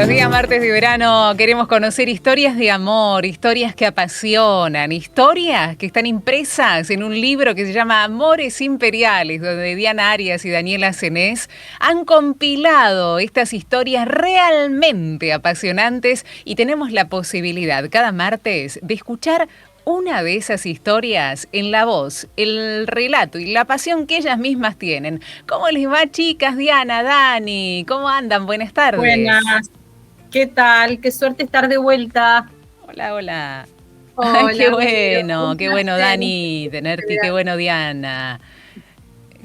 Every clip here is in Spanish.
Los días martes de verano queremos conocer historias de amor, historias que apasionan, historias que están impresas en un libro que se llama Amores Imperiales, donde Diana Arias y Daniela Cenés han compilado estas historias realmente apasionantes y tenemos la posibilidad cada martes de escuchar una de esas historias en la voz, el relato y la pasión que ellas mismas tienen. ¿Cómo les va, chicas? Diana, Dani, ¿cómo andan? Buenas tardes. Buenas, ¿qué tal? Qué suerte estar de vuelta. Hola, hola. Ay, Hola, Vero, un qué bueno, placer. Dani, tenerte y qué bueno, Diana.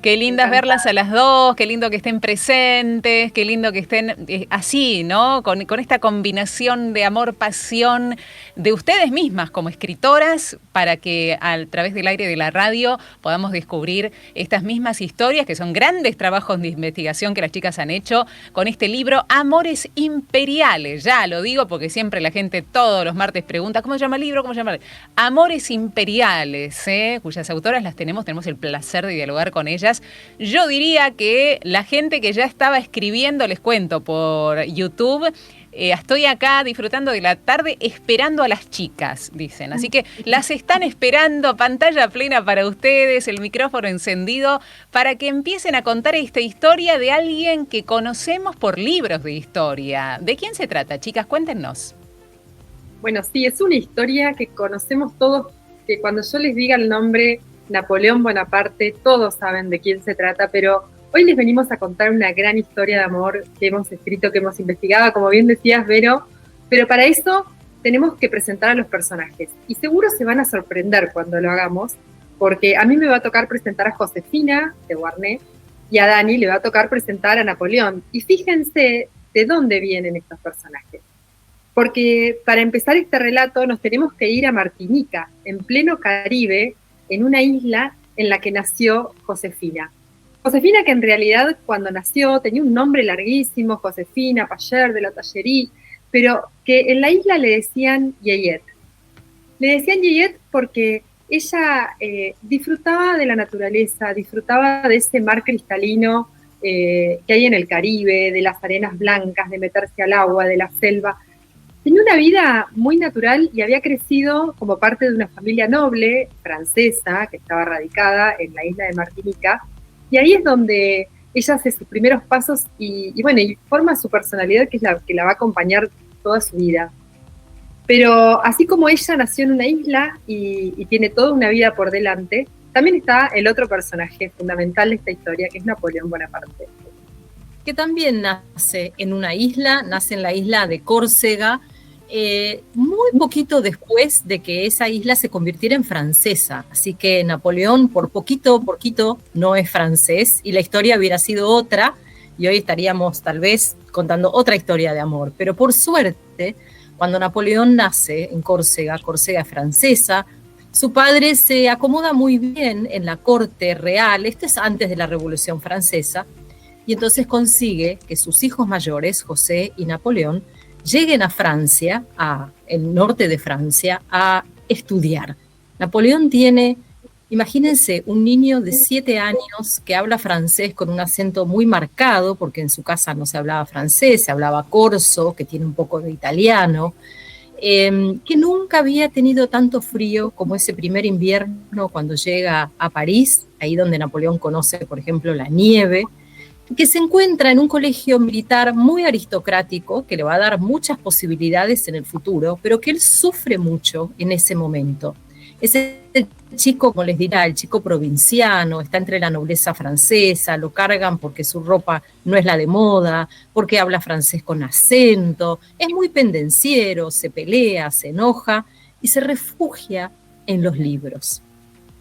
Qué lindas verlas Encantada. a las dos, qué lindo que estén presentes, qué lindo que estén así, ¿no? Con esta combinación de amor, pasión de ustedes mismas como escritoras para que a través del aire de la radio podamos descubrir estas mismas historias que son grandes trabajos de investigación que las chicas han hecho con este libro Amores Imperiales. Ya lo digo porque siempre la gente todos los martes pregunta, ¿cómo se llama el libro? ¿Cómo se llama el libro? Amores Imperiales, cuyas autoras las tenemos el placer de dialogar con ellas. Yo diría que la gente que ya estaba escribiendo, les cuento por YouTube, estoy acá disfrutando de la tarde esperando a las chicas, dicen. Así que las están esperando, pantalla plena para ustedes, el micrófono encendido, para que empiecen a contar esta historia de alguien que conocemos por libros de historia. ¿De quién se trata, chicas? Cuéntenos. Bueno, sí, es una historia que conocemos todos, que cuando yo les diga el nombre Napoleón Bonaparte, todos saben de quién se trata, pero hoy les venimos a contar una gran historia de amor que hemos escrito, que hemos investigado, como bien decías, Vero, pero para eso tenemos que presentar a los personajes. Y seguro se van a sorprender cuando lo hagamos, porque a mí me va a tocar presentar a Josefina de Guarnet y a Dani le va a tocar presentar a Napoleón. Y fíjense de dónde vienen estos personajes. Porque para empezar este relato nos tenemos que ir a Martinica, en pleno Caribe, en una isla en la que nació Josefina. Josefina, que en realidad cuando nació tenía un nombre larguísimo, Josefina Payer de la Tallerí, pero que en la isla le decían Yeyet. Le decían Yeyet porque ella disfrutaba de la naturaleza, disfrutaba de ese mar cristalino que hay en el Caribe, de las arenas blancas, de meterse al agua, de la selva. Tenía una vida muy natural y había crecido como parte de una familia noble francesa que estaba radicada en la isla de Martinica. Y ahí es donde ella hace sus primeros pasos y bueno, y forma su personalidad que es la que la va a acompañar toda su vida. Pero así como ella nació en una isla y tiene toda una vida por delante, también está el otro personaje fundamental de esta historia, que es Napoleón Bonaparte. Que también nace en una isla, nace en la isla de Córcega, muy poquito después de que esa isla se convirtiera en francesa. Así que Napoleón por poquito no es francés y la historia hubiera sido otra y hoy estaríamos tal vez contando otra historia de amor. Pero por suerte, cuando Napoleón nace en Córcega, Córcega es francesa, su padre se acomoda muy bien en la corte real, esto es antes de la Revolución Francesa, y entonces consigue que sus hijos mayores, José y Napoleón, lleguen a Francia, a el norte de Francia, a estudiar. Napoleón tiene, imagínense, un niño de 7 años que habla francés con un acento muy marcado, porque en su casa no se hablaba francés, se hablaba corso, que tiene un poco de italiano, que nunca había tenido tanto frío como ese primer invierno cuando llega a París, ahí donde Napoleón conoce, por ejemplo, la nieve, que se encuentra en un colegio militar muy aristocrático, que le va a dar muchas posibilidades en el futuro, pero que él sufre mucho en ese momento. Ese chico, como les dirá, el chico provinciano, está entre la nobleza francesa, lo cargan porque su ropa no es la de moda, porque habla francés con acento, es muy pendenciero, se pelea, se enoja y se refugia en los libros.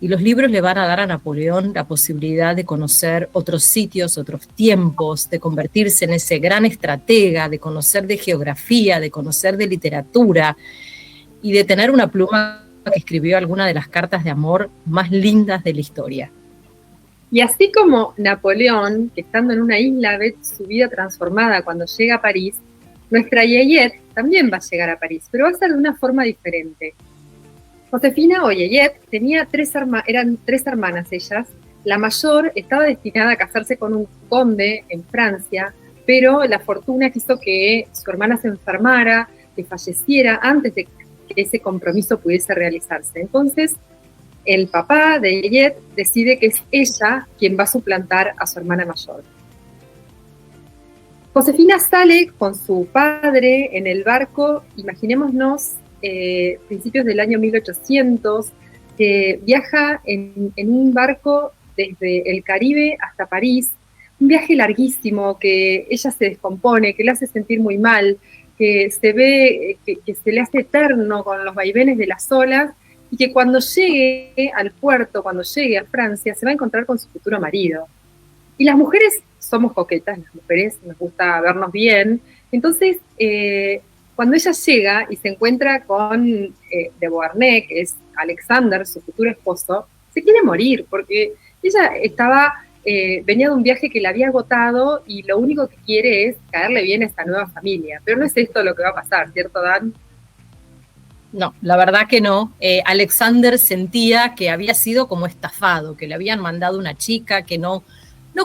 Y los libros le van a dar a Napoleón la posibilidad de conocer otros sitios, otros tiempos, de convertirse en ese gran estratega, de conocer de geografía, de conocer de literatura y de tener una pluma que escribió alguna de las cartas de amor más lindas de la historia. Y así como Napoleón, que estando en una isla ve su vida transformada cuando llega a París, nuestra Yeyet también va a llegar a París, pero va a ser de una forma diferente. Josefina o Yeyet tenía eran tres hermanas ellas. La mayor estaba destinada a casarse con un conde en Francia, pero la fortuna quiso que su hermana se enfermara, que falleciera antes de que ese compromiso pudiese realizarse. Entonces, el papá de Yeyet decide que es ella quien va a suplantar a su hermana mayor. Josefina sale con su padre en el barco, imaginémonos, principios del año 1800, que viaja en un barco desde el Caribe hasta París, un viaje larguísimo que ella se descompone, que le hace sentir muy mal, que se ve que se le hace eterno con los vaivenes de las olas, y que cuando llegue al puerto, cuando llegue a Francia, se va a encontrar con su futuro marido. Y las mujeres somos coquetas, las mujeres nos gusta vernos bien, entonces cuando ella llega y se encuentra con de Beauharnais, que es Alexander, su futuro esposo, se quiere morir, porque ella venía de un viaje que la había agotado y lo único que quiere es caerle bien a esta nueva familia. Pero no es esto lo que va a pasar, ¿cierto, Dan? No, la verdad que no. Alexander sentía que había sido como estafado, que le habían mandado una chica que no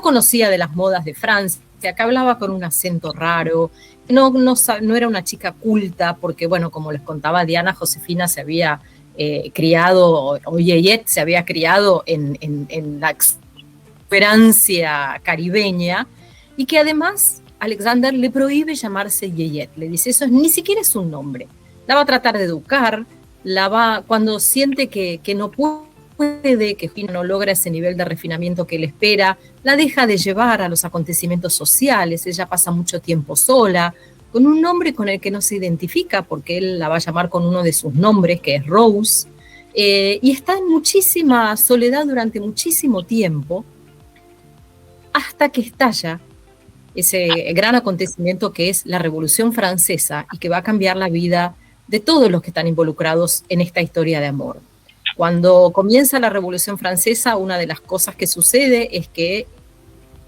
conocía de las modas de Francia, que hablaba con un acento raro, no era una chica culta, porque, bueno, como les contaba Diana, Josefina se había criado, o Yeyet se había criado en la exuberancia caribeña, y que además Alexander le prohíbe llamarse Yeyet, le dice, eso ni siquiera es un nombre. La va a tratar de educar, cuando siente que no puede, que Josefina no logra ese nivel de refinamiento que él espera, la deja de llevar a los acontecimientos sociales, ella pasa mucho tiempo sola, con un nombre con el que no se identifica, porque él la va a llamar con uno de sus nombres, que es Rose, y está en muchísima soledad durante muchísimo tiempo, hasta que estalla ese gran acontecimiento que es la Revolución Francesa y que va a cambiar la vida de todos los que están involucrados en esta historia de amor. Cuando comienza la Revolución Francesa, una de las cosas que sucede es que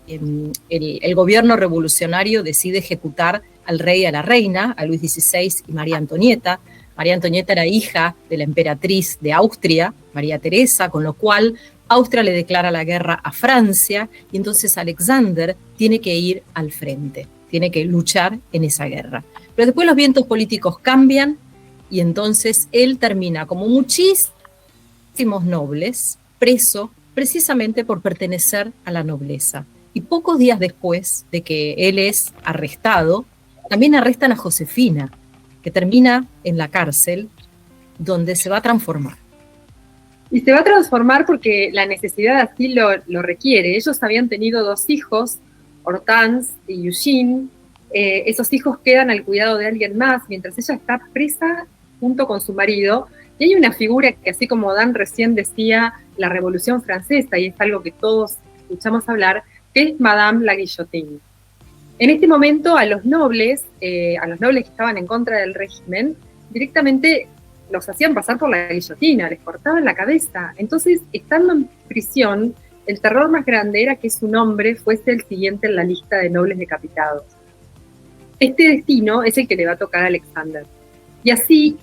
el gobierno revolucionario decide ejecutar al rey y a la reina, a Luis XVI y María Antonieta. María Antonieta era hija de la emperatriz de Austria, María Teresa, con lo cual Austria le declara la guerra a Francia y entonces Alexander tiene que ir al frente, tiene que luchar en esa guerra. Pero después los vientos políticos cambian y entonces él termina, como muchísimos nobles, preso precisamente por pertenecer a la nobleza. Y pocos días después de que él es arrestado, también arrestan a Josefina, que termina en la cárcel, donde se va a transformar. Y se va a transformar porque la necesidad así lo requiere. Ellos habían tenido 2 hijos, Hortense y Eugene. Esos hijos quedan al cuidado de alguien más, mientras ella está presa junto con su marido. Y hay una figura que, así como Dan recién decía, la Revolución Francesa, y es algo que todos escuchamos hablar, que es Madame la Guillotine. En este momento a los nobles que estaban en contra del régimen, directamente los hacían pasar por la guillotina, les cortaban la cabeza. Entonces, estando en prisión, el terror más grande era que su nombre fuese el siguiente en la lista de nobles decapitados. Este destino es el que le va a tocar a Alexander. Y así,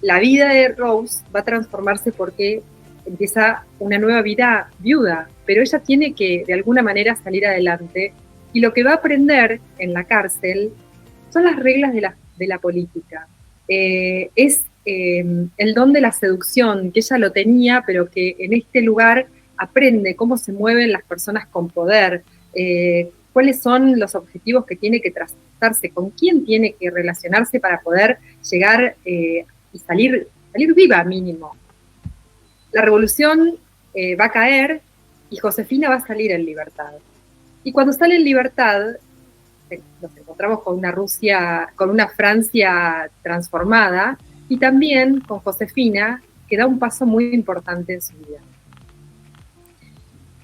la vida de Rose va a transformarse porque empieza una nueva vida viuda, pero ella tiene que, de alguna manera, salir adelante. Y lo que va a aprender en la cárcel son las reglas de la política. Es el don de la seducción, que ella lo tenía, pero que en este lugar aprende cómo se mueven las personas con poder, cuáles son los objetivos que tiene que trazarse, con quién tiene que relacionarse para poder llegar y salir viva mínimo. La revolución va a caer y Josefina va a salir en libertad. Y cuando sale en libertad, nos encontramos con una Francia transformada, y también con Josefina, que da un paso muy importante en su vida.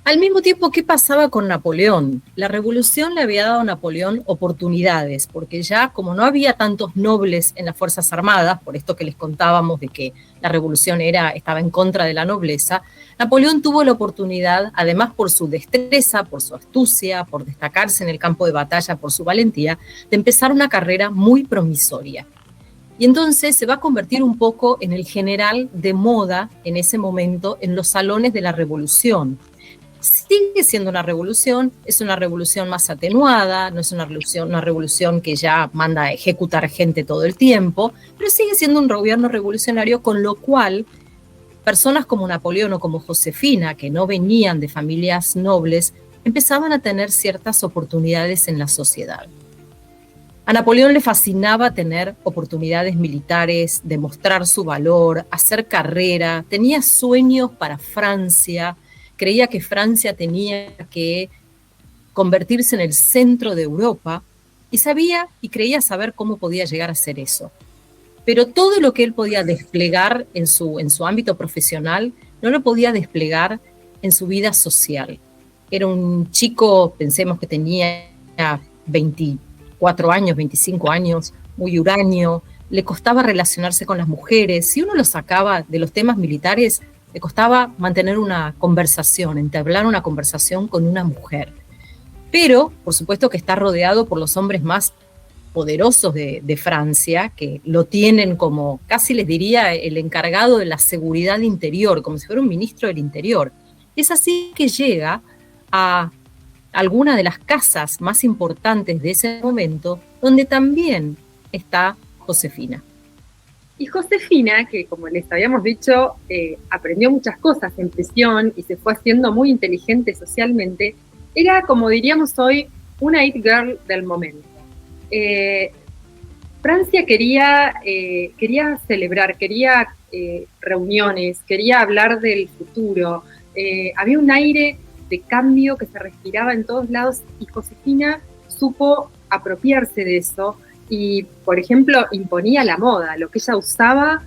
Al mismo tiempo, ¿qué pasaba con Napoleón? La revolución le había dado a Napoleón oportunidades, porque ya como no había tantos nobles en las Fuerzas Armadas, por esto que les contábamos de que la revolución estaba en contra de la nobleza, Napoleón tuvo la oportunidad, además por su destreza, por su astucia, por destacarse en el campo de batalla, por su valentía, de empezar una carrera muy promisoria. Y entonces se va a convertir un poco en el general de moda en ese momento en los salones de la revolución. Sigue siendo una revolución, es una revolución más atenuada, no es una revolución que ya manda a ejecutar gente todo el tiempo, pero sigue siendo un gobierno revolucionario, con lo cual personas como Napoleón o como Josefina, que no venían de familias nobles, empezaban a tener ciertas oportunidades en la sociedad. A Napoleón le fascinaba tener oportunidades militares, demostrar su valor, hacer carrera, tenía sueños para Francia, creía que Francia tenía que convertirse en el centro de Europa y sabía y creía saber cómo podía llegar a hacer eso. Pero todo lo que él podía desplegar en su ámbito profesional no lo podía desplegar en su vida social. Era un chico, pensemos que tenía 24 años, 25 años, muy huraño, le costaba relacionarse con las mujeres. Si uno lo sacaba de los temas militares, le costaba mantener una conversación, entablar una conversación con una mujer. Pero, por supuesto que está rodeado por los hombres más poderosos de Francia, que lo tienen como, casi les diría, el encargado de la seguridad interior, como si fuera un ministro del interior. Es así que llega a alguna de las casas más importantes de ese momento, donde también está Josefina. Y Josefina, que como les habíamos dicho, aprendió muchas cosas en prisión y se fue haciendo muy inteligente socialmente, era, como diríamos hoy, una it girl del momento. Francia quería celebrar, quería reuniones, quería hablar del futuro. Había un aire de cambio que se respiraba en todos lados y Josefina supo apropiarse de eso y, por ejemplo, imponía la moda. Lo que ella usaba,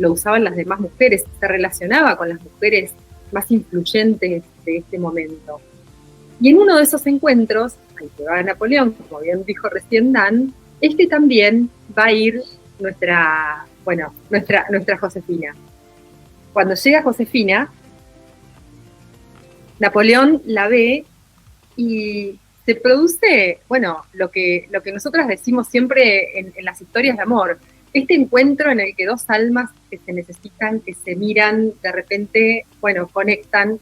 lo usaban las demás mujeres, se relacionaba con las mujeres más influyentes de este momento. Y en uno de esos encuentros, al que va Napoleón, como bien dijo recién Dan, también va a ir nuestra Josefina. Cuando llega Josefina, Napoleón la ve y se produce, lo que nosotras decimos siempre en las historias de amor, este encuentro en el que dos almas que se necesitan, que se miran, de repente, conectan,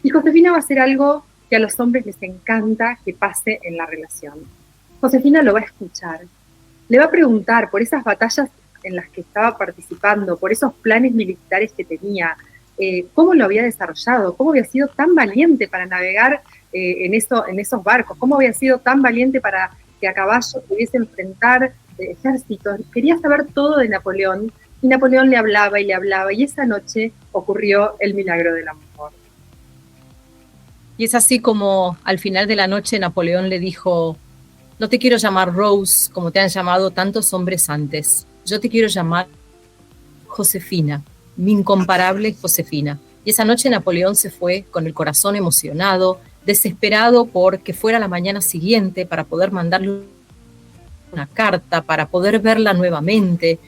y Josefina va a hacer algo que a los hombres les encanta que pase en la relación. Josefina lo va a escuchar, le va a preguntar por esas batallas en las que estaba participando, por esos planes militares que tenía, cómo lo había desarrollado, cómo había sido tan valiente para navegar en esos barcos, cómo había sido tan valiente para que a caballo pudiese enfrentar ejércitos. Quería saber todo de Napoleón, y Napoleón le hablaba, y esa noche ocurrió el milagro del amor. Y es así como al final de la noche Napoleón le dijo: no te quiero llamar Rose como te han llamado tantos hombres antes, yo te quiero llamar Josefina, mi incomparable Josefina. Y esa noche Napoleón se fue con el corazón emocionado, desesperado por que fuera la mañana siguiente para poder mandarle una carta, para poder verla nuevamente.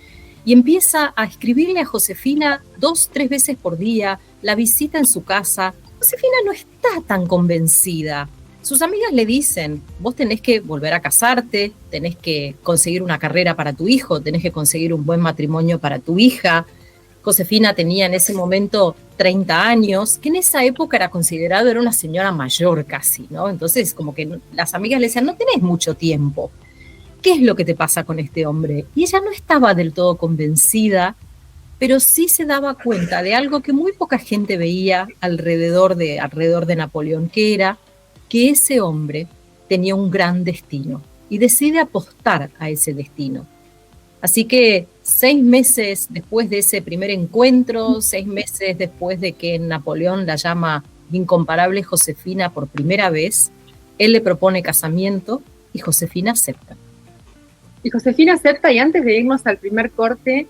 Y empieza a escribirle a Josefina 2-3 veces por día, la visita en su casa. Josefina no está tan convencida. Sus amigas le dicen: vos tenés que volver a casarte, tenés que conseguir una carrera para tu hijo, tenés que conseguir un buen matrimonio para tu hija. Josefina tenía en ese momento 30 años, que en esa época era una señora mayor casi, ¿no? Entonces, como que las amigas le decían: no tenés mucho tiempo. ¿Qué es lo que te pasa con este hombre? Y ella no estaba del todo convencida, pero sí se daba cuenta de algo que muy poca gente veía alrededor de Napoleón, que era que ese hombre tenía un gran destino y decide apostar a ese destino. Así que 6 meses después de ese primer encuentro, 6 meses después de que Napoleón la llama incomparable Josefina por primera vez, él le propone casamiento y Josefina acepta. Y Josefina acepta, y antes de irnos al primer corte,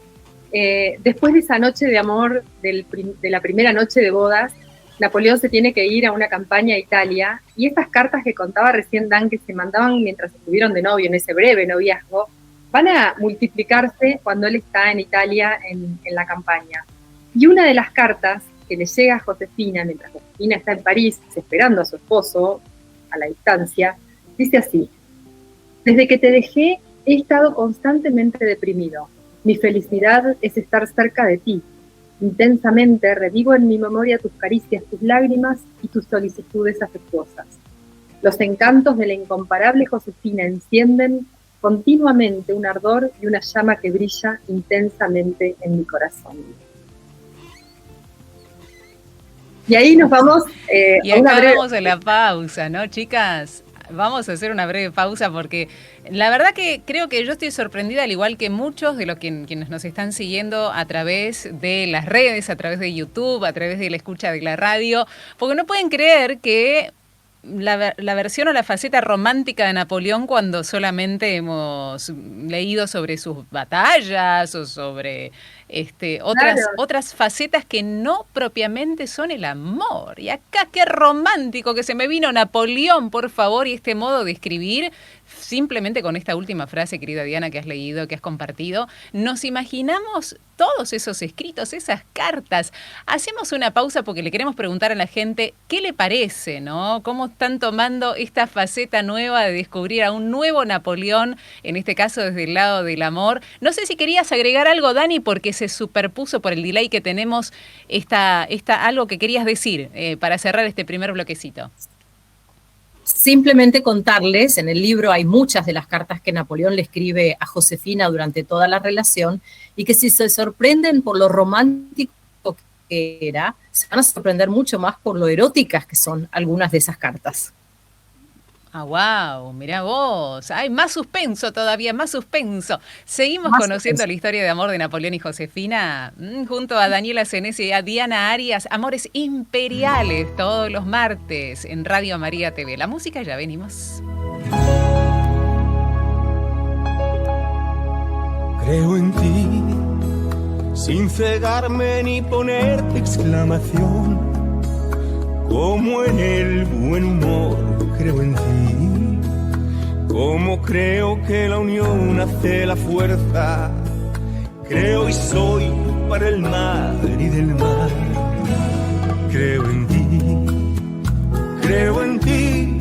después de esa noche de amor, de la primera noche de bodas, Napoleón se tiene que ir a una campaña a Italia, y estas cartas que contaba recién Dan, que se mandaban mientras estuvieron de novio, en ese breve noviazgo, van a multiplicarse cuando él está en Italia en la campaña. Y una de las cartas que le llega a Josefina, mientras Josefina está en París esperando a su esposo a la distancia, dice así: desde que te dejé he estado constantemente deprimido. Mi felicidad es estar cerca de ti. Intensamente revivo en mi memoria tus caricias, tus lágrimas y tus solicitudes afectuosas. Los encantos de la incomparable Josefina encienden continuamente un ardor y una llama que brilla intensamente en mi corazón. Y ahí nos vamos y acá vamos a la pausa, ¿no, chicas? Vamos a hacer una breve pausa porque la verdad que creo que yo estoy sorprendida, al igual que muchos de los quienes nos están siguiendo a través de las redes, a través de YouTube, a través de la escucha de la radio, porque no pueden creer que la versión o la faceta romántica de Napoleón, cuando solamente hemos leído sobre sus batallas o sobre otras facetas que no propiamente son el amor. Y acá qué romántico que se me vino Napoleón, por favor, y este modo de escribir, simplemente con esta última frase, querida Diana, que has leído, que has compartido, nos imaginamos todos esos escritos, esas cartas. Hacemos una pausa porque le queremos preguntar a la gente qué le parece, ¿no? ¿Cómo están tomando esta faceta nueva de descubrir a un nuevo Napoleón, en este caso desde el lado del amor? No sé si querías agregar algo, Dani, porque se superpuso por el delay que tenemos algo que querías decir para cerrar este primer bloquecito. Simplemente contarles, en el libro hay muchas de las cartas que Napoleón le escribe a Josefina durante toda la relación, y que si se sorprenden por lo romántico que era, se van a sorprender mucho más por lo eróticas que son algunas de esas cartas. Ah, wow, mirá vos. Hay más suspenso todavía, más suspenso. Seguimos conociendo la historia de amor de Napoleón y Josefina junto a Daniela Cenés y a Diana Arias. Amores imperiales todos los martes en Radio María TV. La música, ya venimos. Creo en ti, sin cegarme ni ponerte exclamación, como en el buen humor. Creo en ti, como creo que la unión hace la fuerza. Creo y soy para el mar y del mar. Creo en ti,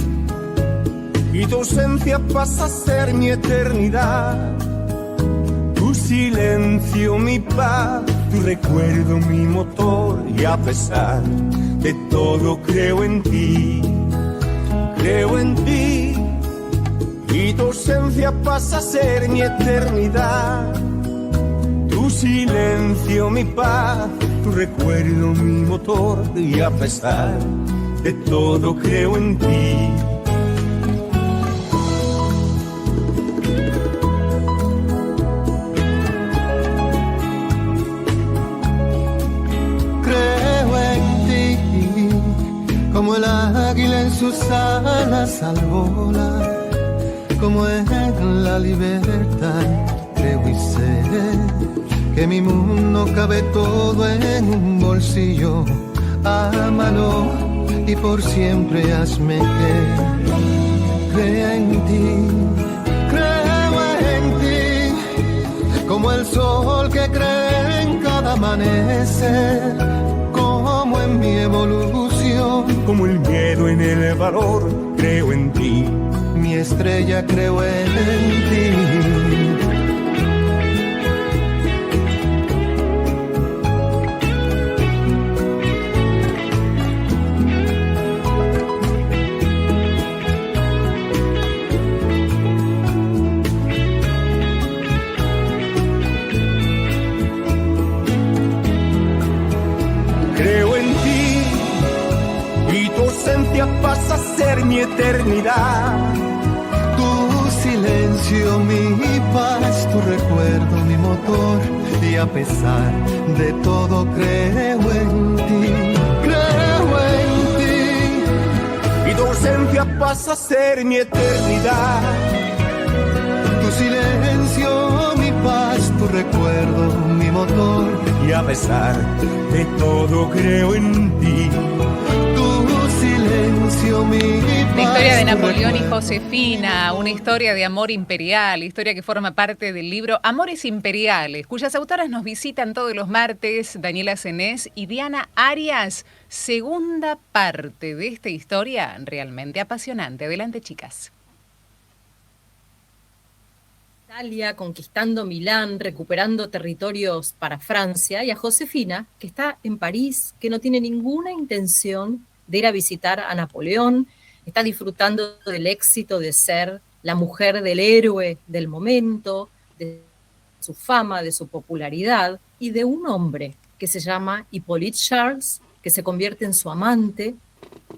y tu ausencia pasa a ser mi eternidad. Tu silencio, mi paz, tu recuerdo, mi motor, y a pesar de todo creo en ti. Creo en ti, y tu ausencia pasa a ser mi eternidad. Tu silencio, mi paz, tu recuerdo, mi motor, y a pesar de todo creo en ti. Creo en ti, como el águila en sus alas al volar, como en la libertad. Creo y sé que mi mundo cabe todo en un bolsillo. Ámalo y por siempre hazme que crea en ti. Creo en ti, como el sol que cree en cada amanecer, como en mi evolución, como el miedo en el valor. Creo en ti, mi estrella, creo en ti. Pasa a ser mi eternidad. Tu silencio, mi paz, tu recuerdo, mi motor, y a pesar de todo creo en ti. Creo en ti, y tu ausencia pasa a ser mi eternidad. Tu silencio, mi paz, tu recuerdo, mi motor, y a pesar de todo creo en ti. La historia de Napoleón y Josefina, una historia de amor imperial, historia que forma parte del libro Amores Imperiales, cuyas autoras nos visitan todos los martes, Daniela Cenés y Diana Arias. Segunda parte de esta historia realmente apasionante. Adelante, chicas. Italia, conquistando Milán, recuperando territorios para Francia, y a Josefina, que está en París, que no tiene ninguna intención de ir a visitar a Napoleón, está disfrutando del éxito de ser la mujer del héroe del momento, de su fama, de su popularidad, y de un hombre que se llama Hippolyte Charles, que se convierte en su amante.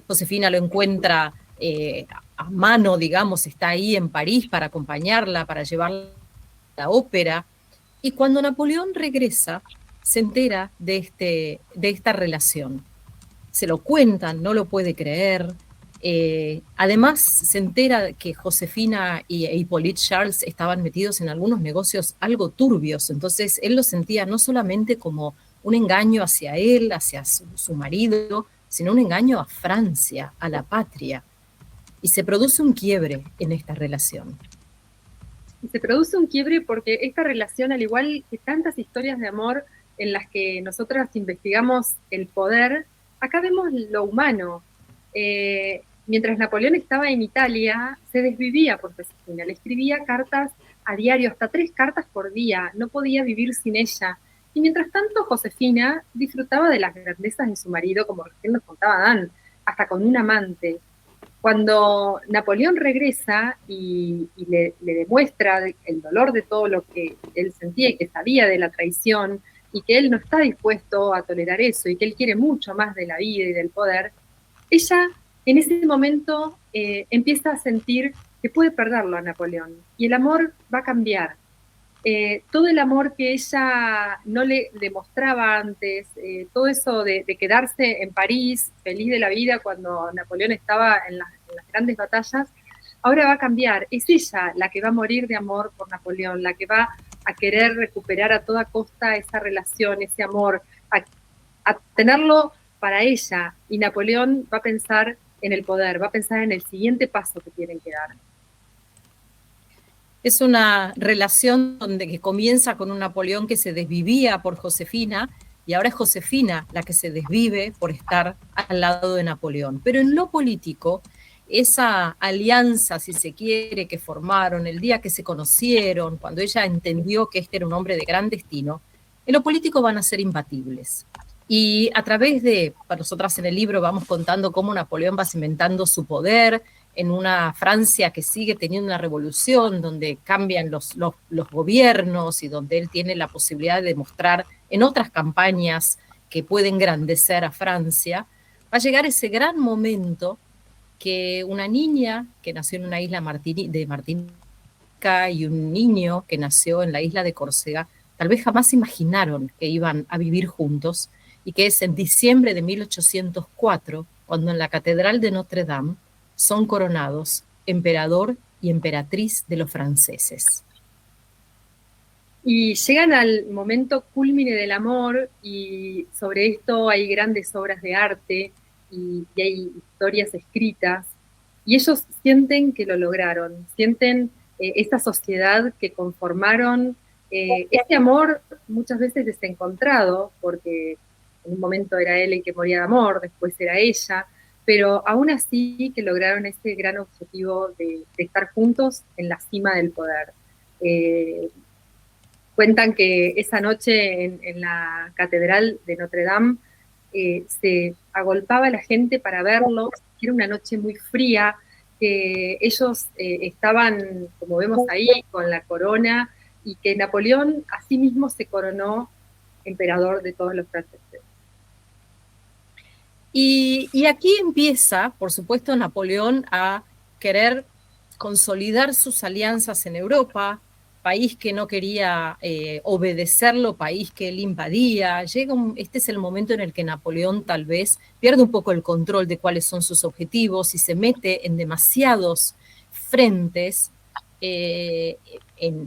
Josefina lo encuentra a mano, digamos, está ahí en París para acompañarla, para llevarla a la ópera. Y cuando Napoleón regresa, se entera de esta relación. Se lo cuentan, no lo puede creer. Además, se entera que Josefina e Hippolyte Charles estaban metidos en algunos negocios algo turbios. Entonces, él lo sentía no solamente como un engaño hacia él, hacia su marido, sino un engaño a Francia, a la patria. Y se produce un quiebre en esta relación. Y se produce un quiebre porque esta relación, al igual que tantas historias de amor en las que nosotras investigamos el poder, acá vemos lo humano. Mientras Napoleón estaba en Italia, se desvivía por Josefina, le escribía cartas a diario, hasta 3 cartas por día, no podía vivir sin ella. Y mientras tanto, Josefina disfrutaba de las grandezas de su marido, como recién nos contaba Dan, hasta con un amante. Cuando Napoleón regresa y le demuestra el dolor de todo lo que él sentía y que sabía de la traición, y que él no está dispuesto a tolerar eso, y que él quiere mucho más de la vida y del poder, ella en ese momento empieza a sentir que puede perderlo a Napoleón, y el amor va a cambiar. Todo el amor que ella no le demostraba antes, todo eso de quedarse en París, feliz de la vida cuando Napoleón estaba en las grandes batallas, ahora va a cambiar. Es ella la que va a morir de amor por Napoleón, la que va a querer recuperar a toda costa esa relación, ese amor, a tenerlo para ella. Y Napoleón va a pensar en el poder, va a pensar en el siguiente paso que tienen que dar. Es una relación que comienza con un Napoleón que se desvivía por Josefina, y ahora es Josefina la que se desvive por estar al lado de Napoleón. Pero en lo político, esa alianza, si se quiere, que formaron el día que se conocieron, cuando ella entendió que este era un hombre de gran destino, en lo político van a ser imbatibles. Y a través para nosotras en el libro vamos contando cómo Napoleón va cimentando su poder en una Francia que sigue teniendo una revolución, donde cambian los gobiernos y donde él tiene la posibilidad de demostrar en otras campañas que puede engrandecer a Francia. Va a llegar ese gran momento que una niña que nació en una isla de Martinica y un niño que nació en la isla de Córcega tal vez jamás imaginaron que iban a vivir juntos, y que es en diciembre de 1804, cuando en la Catedral de Notre Dame son coronados emperador y emperatriz de los franceses. Y llegan al momento cúlmine del amor, y sobre esto hay grandes obras de arte y hay historias escritas, y ellos sienten que lo lograron, sienten esta sociedad que conformaron, este amor muchas veces desencontrado, porque en un momento era él el que moría de amor, después era ella, pero aún así que lograron ese gran objetivo de estar juntos en la cima del poder. Cuentan que esa noche en la Catedral de Notre Dame se agolpaba la gente para verlos, que era una noche muy fría, que ellos estaban, como vemos ahí, con la corona, y que Napoleón asimismo se coronó emperador de todos los franceses. Y aquí empieza, por supuesto, Napoleón a querer consolidar sus alianzas en Europa, país que no quería obedecerlo, país que él invadía. Este es el momento en el que Napoleón tal vez pierde un poco el control de cuáles son sus objetivos y se mete en demasiados frentes,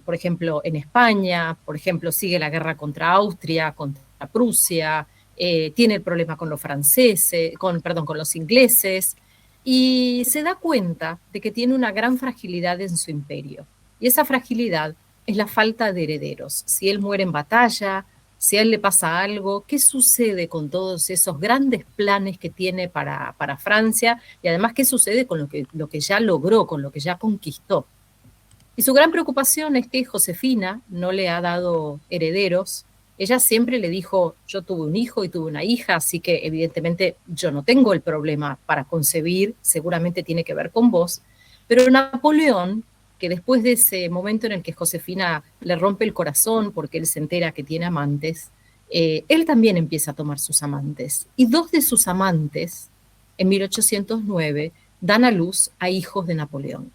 por ejemplo, en España, por ejemplo, sigue la guerra contra Austria, contra Prusia, tiene el problema con los franceses, con los ingleses, y se da cuenta de que tiene una gran fragilidad en su imperio. Y esa fragilidad es la falta de herederos. Si él muere en batalla, si a él le pasa algo, ¿qué sucede con todos esos grandes planes que tiene para Francia? Y además, ¿qué sucede con lo que ya logró, con lo que ya conquistó? Y su gran preocupación es que Josefina no le ha dado herederos. Ella siempre le dijo, yo tuve un hijo y tuve una hija, así que evidentemente yo no tengo el problema para concebir, seguramente tiene que ver con vos. Pero Napoleón, que después de ese momento en el que Josefina le rompe el corazón porque él se entera que tiene amantes, él también empieza a tomar sus amantes. Y dos de sus amantes, en 1809, dan a luz a hijos de Napoleón.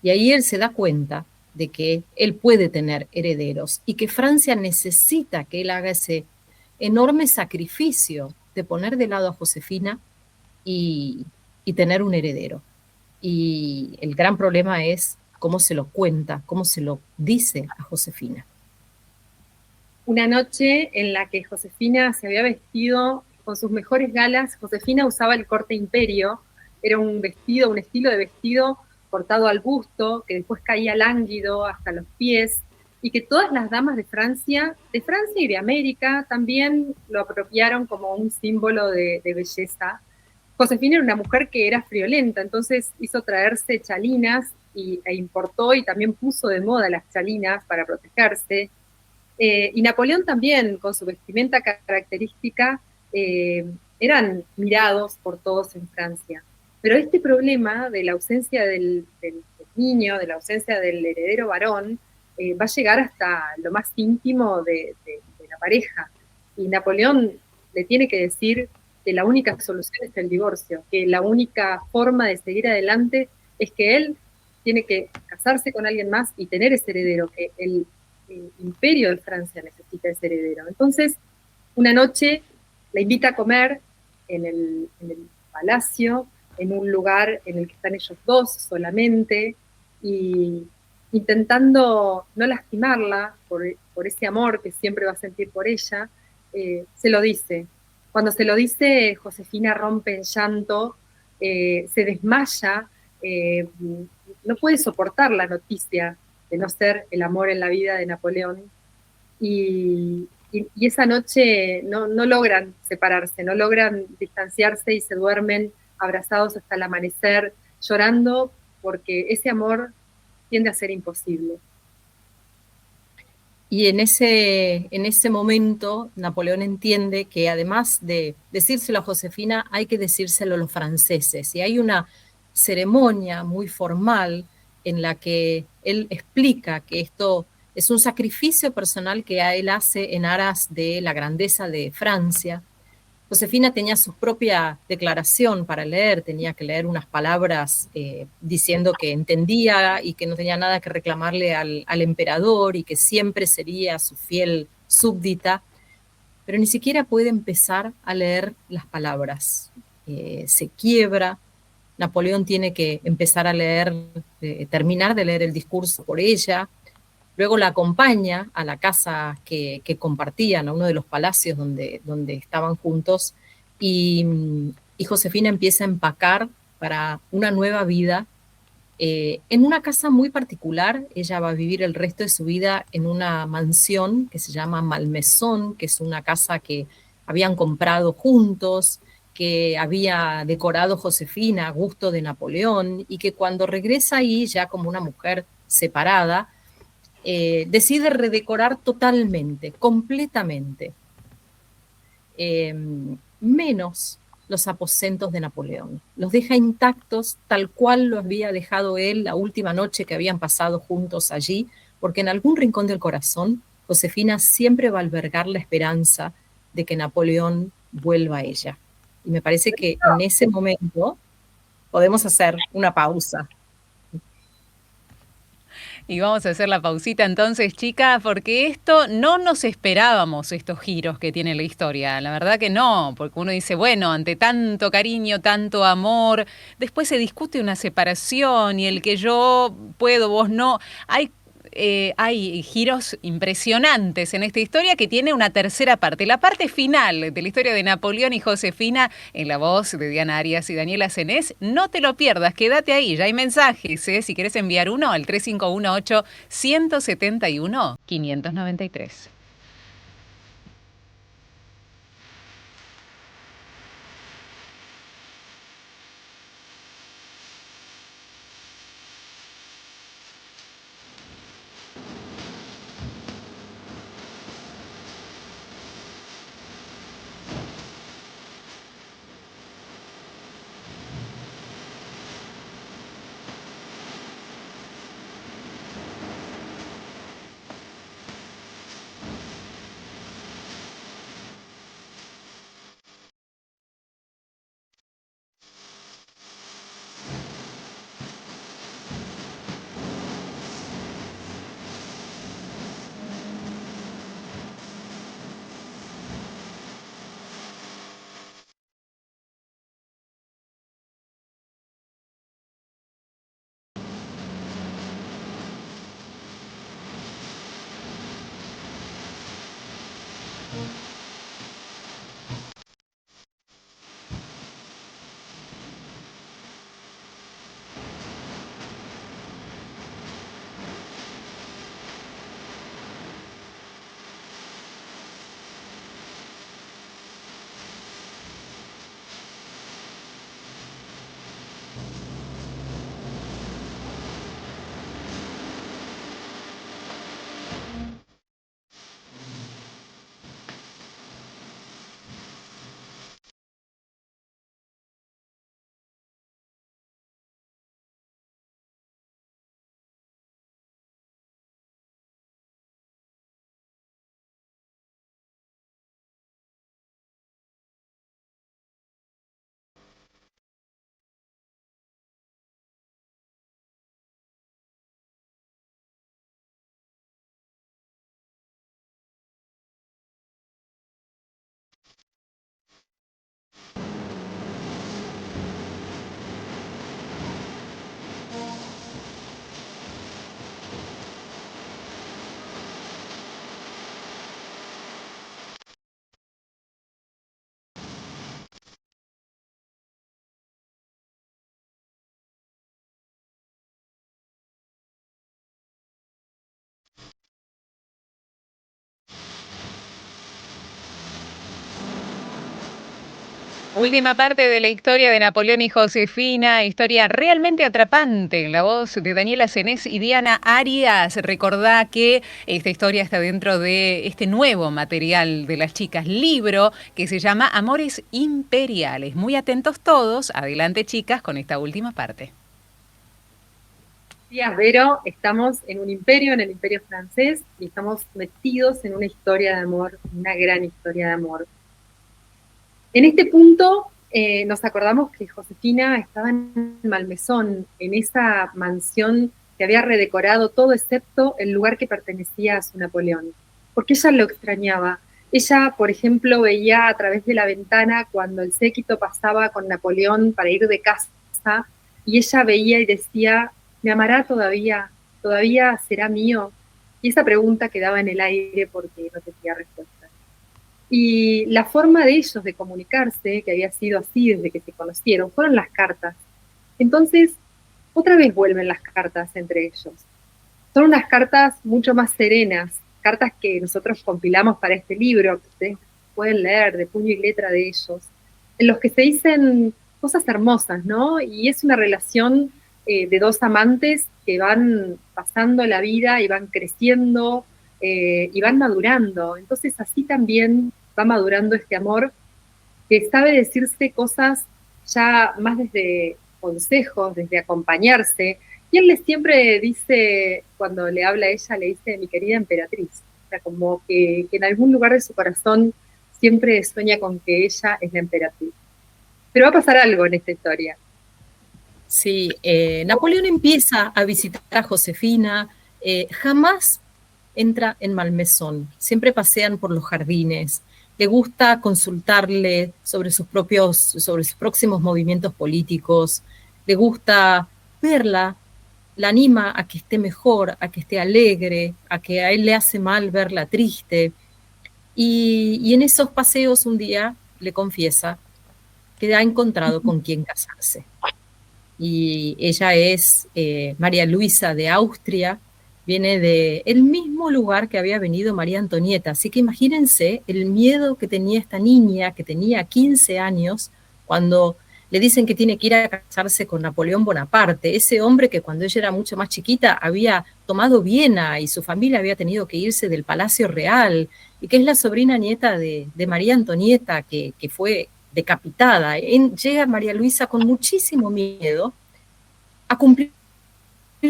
Y ahí él se da cuenta de que él puede tener herederos y que Francia necesita que él haga ese enorme sacrificio de poner de lado a Josefina y, y tener un heredero. Y el gran problema es cómo se lo cuenta, cómo se lo dice a Josefina. Una noche en la que Josefina se había vestido con sus mejores galas. Josefina usaba el corte imperio, era un vestido, un estilo de vestido cortado al busto, que después caía lánguido hasta los pies, y que todas las damas de Francia y de América también lo apropiaron como un símbolo de belleza. Josefina era una mujer que era friolenta, entonces hizo traerse chalinas e importó y también puso de moda las chalinas para protegerse. Y Napoleón también, con su vestimenta característica, eran mirados por todos en Francia. Pero este problema de la ausencia del niño, de la ausencia del heredero varón, va a llegar hasta lo más íntimo de la pareja. Y Napoleón le tiene que decir que la única solución es el divorcio, que la única forma de seguir adelante es que él tiene que casarse con alguien más y tener ese heredero, que el imperio de Francia necesita ese heredero. Entonces, una noche la invita a comer en el palacio, en un lugar en el que están ellos dos solamente, y intentando no lastimarla por ese amor que siempre va a sentir por ella, se lo dice. Cuando se lo dice, Josefina rompe en llanto, se desmaya, no puede soportar la noticia de no ser el amor en la vida de Napoleón. Y esa noche no logran separarse, no logran distanciarse y se duermen abrazados hasta el amanecer, llorando porque ese amor tiende a ser imposible. Y en ese momento Napoleón entiende que además de decírselo a Josefina, hay que decírselo a los franceses. Y hay una ceremonia muy formal en la que él explica que esto es un sacrificio personal que él hace en aras de la grandeza de Francia. Josefina tenía su propia declaración para leer, tenía que leer unas palabras diciendo que entendía y que no tenía nada que reclamarle al emperador y que siempre sería su fiel súbdita, pero ni siquiera puede empezar a leer las palabras. Se quiebra, Napoleón tiene que empezar a leer, terminar de leer el discurso por ella. Luego la acompaña a la casa que compartían, a uno de los palacios donde estaban juntos, y Josefina empieza a empacar para una nueva vida en una casa muy particular. Ella va a vivir el resto de su vida en una mansión que se llama Malmaison, que es una casa que habían comprado juntos, que había decorado Josefina a gusto de Napoleón, y que cuando regresa ahí ya como una mujer separada, decide redecorar totalmente, completamente, menos los aposentos de Napoleón. Los deja intactos tal cual lo había dejado él la última noche que habían pasado juntos allí, porque en algún rincón del corazón Josefina siempre va a albergar la esperanza de que Napoleón vuelva a ella. Y me parece que en ese momento podemos hacer una pausa. Y vamos a hacer la pausita entonces, chicas, porque esto no nos esperábamos, estos giros que tiene la historia. La verdad que no, porque uno dice, bueno, ante tanto cariño, tanto amor, después se discute una separación y el que yo puedo, vos no. Hay giros impresionantes en esta historia que tiene una tercera parte. La parte final de la historia de Napoleón y Josefina en la voz de Diana Arias y Daniela Senés. No te lo pierdas, quédate ahí, ya hay mensajes. Si querés enviar uno al 3518-171-593. Última parte de la historia de Napoleón y Josefina, historia realmente atrapante. La voz de Daniela Senés y Diana Arias. Recordá que esta historia está dentro de este nuevo material de las chicas, libro que se llama Amores Imperiales. Muy atentos todos. Adelante, chicas, con esta última parte. Días, Vero, estamos en un imperio, en el imperio francés, y estamos metidos en una historia de amor, una gran historia de amor. En este punto nos acordamos que Josefina estaba en Malmesón, en esa mansión que había redecorado todo excepto el lugar que pertenecía a su Napoleón, porque ella lo extrañaba. Ella, por ejemplo, veía a través de la ventana cuando el séquito pasaba con Napoleón para ir de casa, y ella veía y decía, ¿me amará todavía? ¿Todavía será mío? Y esa pregunta quedaba en el aire porque no tenía respuesta. Y la forma de ellos de comunicarse, que había sido así desde que se conocieron, fueron las cartas. Entonces, otra vez vuelven las cartas entre ellos. Son unas cartas mucho más serenas, cartas que nosotros compilamos para este libro, que ustedes pueden leer de puño y letra de ellos, en los que se dicen cosas hermosas, ¿no? Y es una relación de dos amantes que van pasando la vida y van creciendo y van madurando. Entonces así también va madurando este amor que sabe decirse cosas ya más desde consejos, desde acompañarse. Y él siempre dice, cuando le habla a ella, le dice mi querida emperatriz. O sea, como que en algún lugar de su corazón siempre sueña con que ella es la emperatriz. Pero va a pasar algo en esta historia. Sí, Napoleón empieza a visitar a Josefina, jamás entra en Malmesón, siempre pasean por los jardines, le gusta consultarle sobre sus próximos movimientos políticos, le gusta verla, la anima a que esté mejor, a que esté alegre, a que a él le hace mal verla triste, y en esos paseos un día le confiesa que ha encontrado con quién casarse. Y ella es María Luisa de Austria, viene del mismo lugar que había venido María Antonieta, así que imagínense el miedo que tenía esta niña, que tenía 15 años, cuando le dicen que tiene que ir a casarse con Napoleón Bonaparte, ese hombre que cuando ella era mucho más chiquita había tomado Viena y su familia había tenido que irse del Palacio Real, y que es la sobrina nieta de María Antonieta, que fue decapitada. Llega María Luisa con muchísimo miedo a cumplir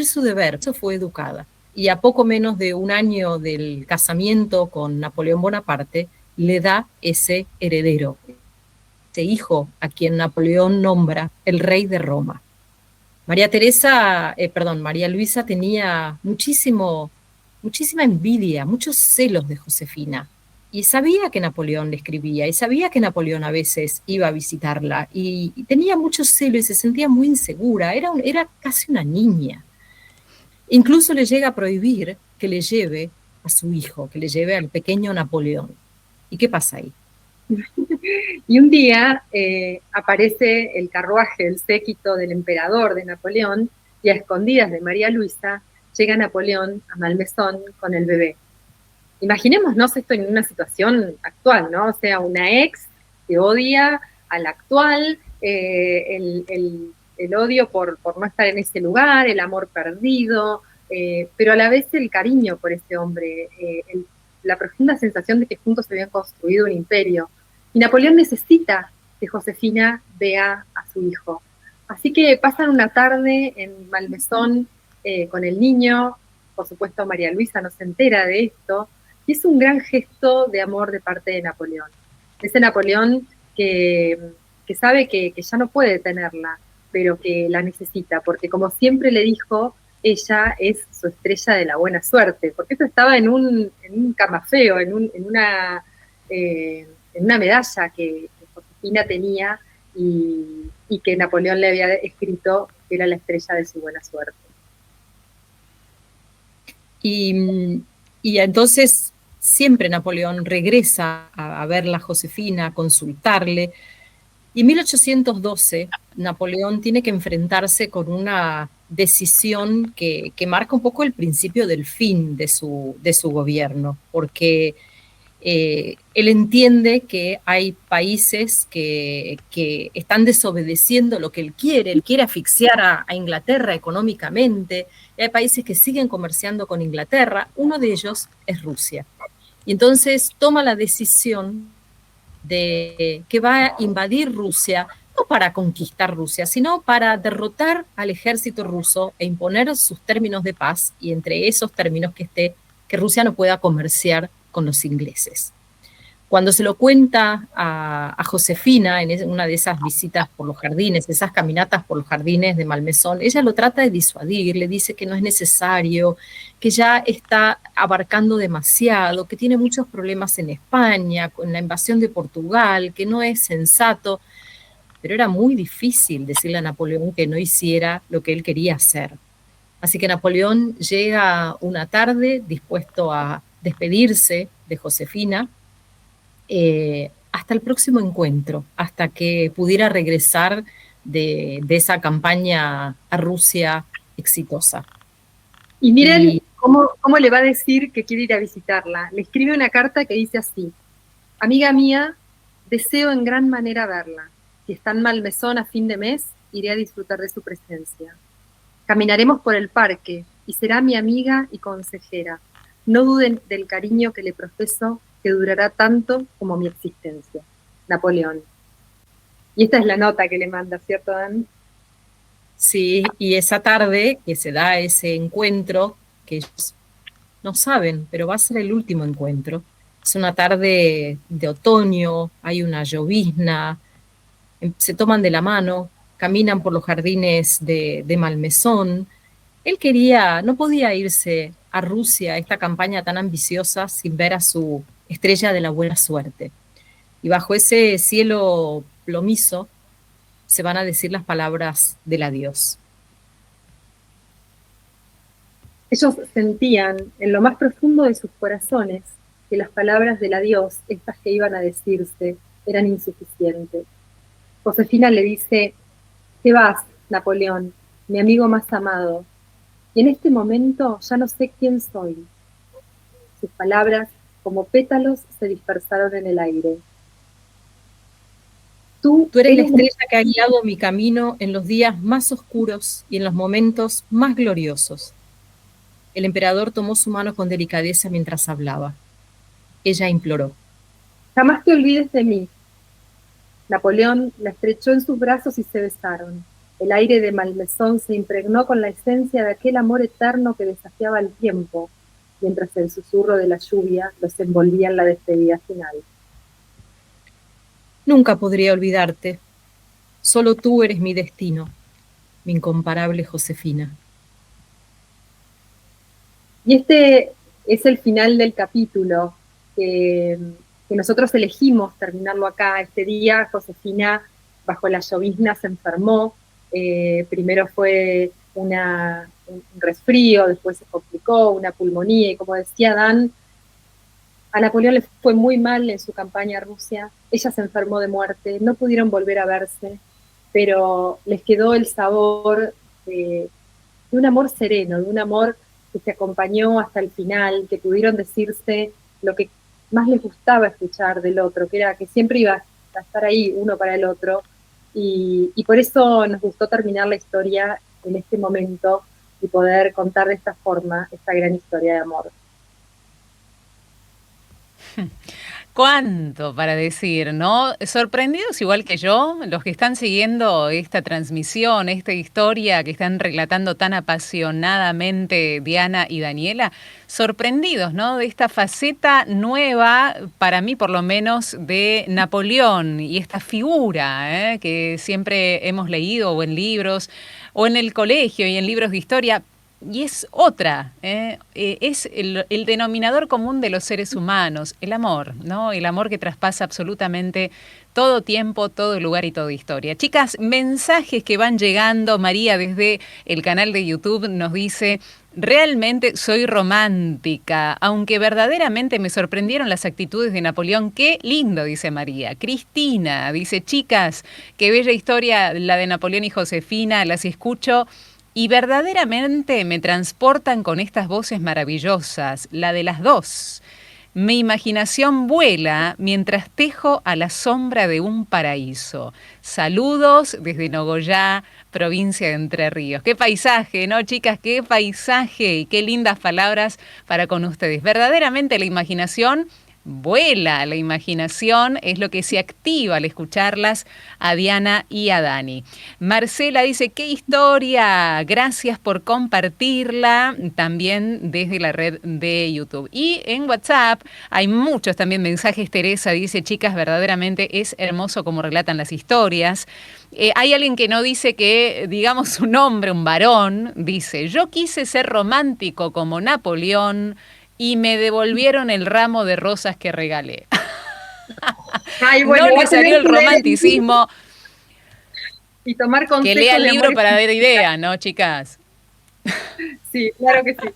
su deber. Eso fue educada. Y a poco menos de un año del casamiento con Napoleón Bonaparte, le da ese heredero, ese hijo a quien Napoleón nombra el rey de Roma. María Luisa tenía muchísima envidia, muchos celos de Josefina. Y sabía que Napoleón le escribía, y sabía que Napoleón a veces iba a visitarla, y tenía mucho celo y se sentía muy insegura, era casi una niña. Incluso le llega a prohibir que le lleve a su hijo, que le lleve al pequeño Napoleón. ¿Y qué pasa ahí? Y un día aparece el carruaje, el séquito del emperador de Napoleón, y a escondidas de María Luisa llega Napoleón a Malmesón con el bebé. Imaginémonos esto en una situación actual, ¿no? O sea, una ex que odia a la actual, el odio por no estar en ese lugar, el amor perdido, pero a la vez el cariño por ese hombre, la profunda sensación de que juntos se habían construido un imperio. Y Napoleón necesita que Josefina vea a su hijo. Así que pasan una tarde en Malmesón con el niño, por supuesto María Luisa no se entera de esto, y es un gran gesto de amor de parte de Napoleón. Ese Napoleón que sabe que ya no puede tenerla, pero que la necesita, porque como siempre le dijo, ella es su estrella de la buena suerte, porque esto estaba en un camafeo, en una medalla que Josefina tenía y que Napoleón le había escrito que era la estrella de su buena suerte. Y entonces siempre Napoleón regresa a verla a Josefina, a consultarle, y en 1812 Napoleón tiene que enfrentarse con una decisión que marca un poco el principio del fin de su gobierno, porque él entiende que hay países que están desobedeciendo lo que él quiere asfixiar a Inglaterra económicamente, y hay países que siguen comerciando con Inglaterra, uno de ellos es Rusia. Y entonces toma la decisión de que va a invadir Rusia, no para conquistar Rusia, sino para derrotar al ejército ruso e imponer sus términos de paz, y entre esos términos que Rusia no pueda comerciar con los ingleses. Cuando se lo cuenta a Josefina en una de esas visitas por los jardines, esas caminatas por los jardines de Malmaison, ella lo trata de disuadir, le dice que no es necesario, que ya está abarcando demasiado, que tiene muchos problemas en España, con la invasión de Portugal, que no es sensato. Pero era muy difícil decirle a Napoleón que no hiciera lo que él quería hacer. Así que Napoleón llega una tarde dispuesto a despedirse de Josefina, hasta el próximo encuentro, hasta que pudiera regresar de esa campaña a Rusia exitosa. Y miren cómo le va a decir que quiere ir a visitarla. Le escribe una carta que dice así: amiga mía, deseo en gran manera verla. Si está en Malmaison a fin de mes, iré a disfrutar de su presencia. Caminaremos por el parque y será mi amiga y consejera. No duden del cariño que le profeso, que durará tanto como mi existencia. Napoleón. Y esta es la nota que le manda, ¿cierto, Dan? Sí, y esa tarde que se da ese encuentro, que ellos no saben, pero va a ser el último encuentro. Es una tarde de otoño, hay una llovizna, se toman de la mano, caminan por los jardines de Malmaison. Él no podía irse a Rusia, a esta campaña tan ambiciosa, sin ver a su estrella de la buena suerte. Y bajo ese cielo plomizo se van a decir las palabras del adiós. Ellos sentían en lo más profundo de sus corazones que las palabras del adiós, estas que iban a decirse, eran insuficientes. Josefina le dice: ¿qué vas, Napoleón, mi amigo más amado? Y en este momento ya no sé quién soy. Sus palabras, como pétalos, se dispersaron en el aire. Tú eres la estrella que ha guiado mi camino en los días más oscuros y en los momentos más gloriosos. El emperador tomó su mano con delicadeza mientras hablaba. Ella imploró: jamás te olvides de mí. Napoleón la estrechó en sus brazos y se besaron. El aire de Malmaison se impregnó con la esencia de aquel amor eterno que desafiaba el tiempo, mientras el susurro de la lluvia los envolvía en la despedida final. Nunca podría olvidarte. Solo tú eres mi destino, mi incomparable Josefina. Y este es el final del capítulo, que nosotros elegimos terminarlo acá. Este día Josefina, bajo la llovizna, se enfermó. Primero fue un resfrío, después se complicó, una pulmonía, y como decía Dan, a Napoleón le fue muy mal en su campaña a Rusia. Ella se enfermó de muerte, no pudieron volver a verse, pero les quedó el sabor de un amor sereno, de un amor que se acompañó hasta el final, que pudieron decirse lo que más les gustaba escuchar del otro, que era que siempre iba a estar ahí uno para el otro, y por eso nos gustó terminar la historia en este momento y poder contar de esta forma esta gran historia de amor. Cuánto para decir, ¿no? Sorprendidos igual que yo, los que están siguiendo esta transmisión, esta historia que están relatando tan apasionadamente Diana y Daniela, sorprendidos, ¿no? De esta faceta nueva, para mí por lo menos, de Napoleón y esta figura, que siempre hemos leído o en libros o en el colegio y en libros de historia. Y es otra, es el denominador común de los seres humanos, el amor, ¿no? El amor que traspasa absolutamente todo tiempo, todo lugar y toda historia. Chicas, mensajes que van llegando. María desde el canal de YouTube nos dice: realmente soy romántica, aunque verdaderamente me sorprendieron las actitudes de Napoleón. Qué lindo, dice María. Cristina dice: chicas, qué bella historia la de Napoleón y Josefina, las escucho y verdaderamente me transportan con estas voces maravillosas, la de las dos. Mi imaginación vuela mientras tejo a la sombra de un paraíso. Saludos desde Nogoyá, provincia de Entre Ríos. Qué paisaje, ¿no, chicas? Qué paisaje y qué lindas palabras para con ustedes. Verdaderamente la imaginación vuela, la imaginación es lo que se activa al escucharlas a Diana y a Dani. Marcela dice, qué historia, gracias por compartirla, también desde la red de YouTube. Y en WhatsApp hay muchos también mensajes. Teresa dice, chicas, verdaderamente es hermoso como relatan las historias. Hay alguien que no dice que, digamos su nombre, un varón, dice, yo quise ser romántico como Napoleón, y me devolvieron el ramo de rosas que regalé. Ay, bueno, no le salió el romanticismo. Y tomar consejos. Que lea el libro para ver ideas, ¿no, chicas? Sí, claro que sí.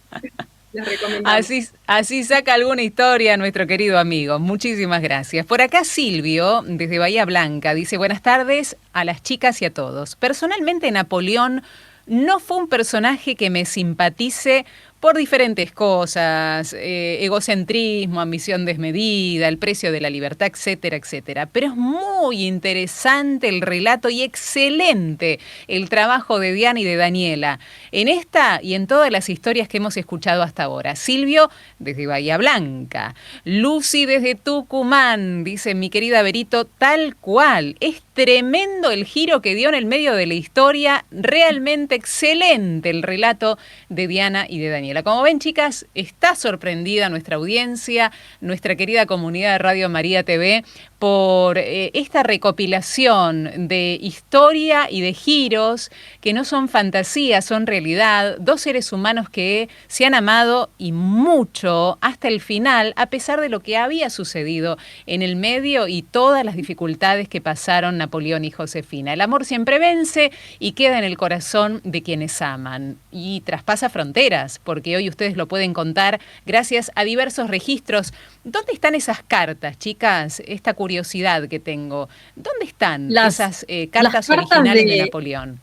Les recomendamos. Así saca alguna historia nuestro querido amigo. Muchísimas gracias. Por acá Silvio, desde Bahía Blanca, dice, buenas tardes a las chicas y a todos. Personalmente, Napoleón no fue un personaje que me simpatice por diferentes cosas, egocentrismo, ambición desmedida, el precio de la libertad, etcétera, etcétera. Pero es muy interesante el relato y excelente el trabajo de Diana y de Daniela en esta y en todas las historias que hemos escuchado hasta ahora. Silvio desde Bahía Blanca, Lucy desde Tucumán, dice mi querida Berito, tal cual, es tremendo el giro que dio en el medio de la historia, realmente excelente el relato de Diana y de Daniela. Como ven, chicas, está sorprendida nuestra audiencia, nuestra querida comunidad de Radio María TV, por esta recopilación de historia y de giros que no son fantasía, son realidad. Dos seres humanos que se han amado y mucho hasta el final, a pesar de lo que había sucedido en el medio y todas las dificultades que pasaron Napoleón y Josefina. El amor siempre vence y queda en el corazón de quienes aman y traspasa fronteras, porque hoy ustedes lo pueden contar gracias a diversos registros. ¿Dónde están esas cartas, chicas? Esta curiosidad que tengo. ¿Dónde están esas cartas originales de Napoleón?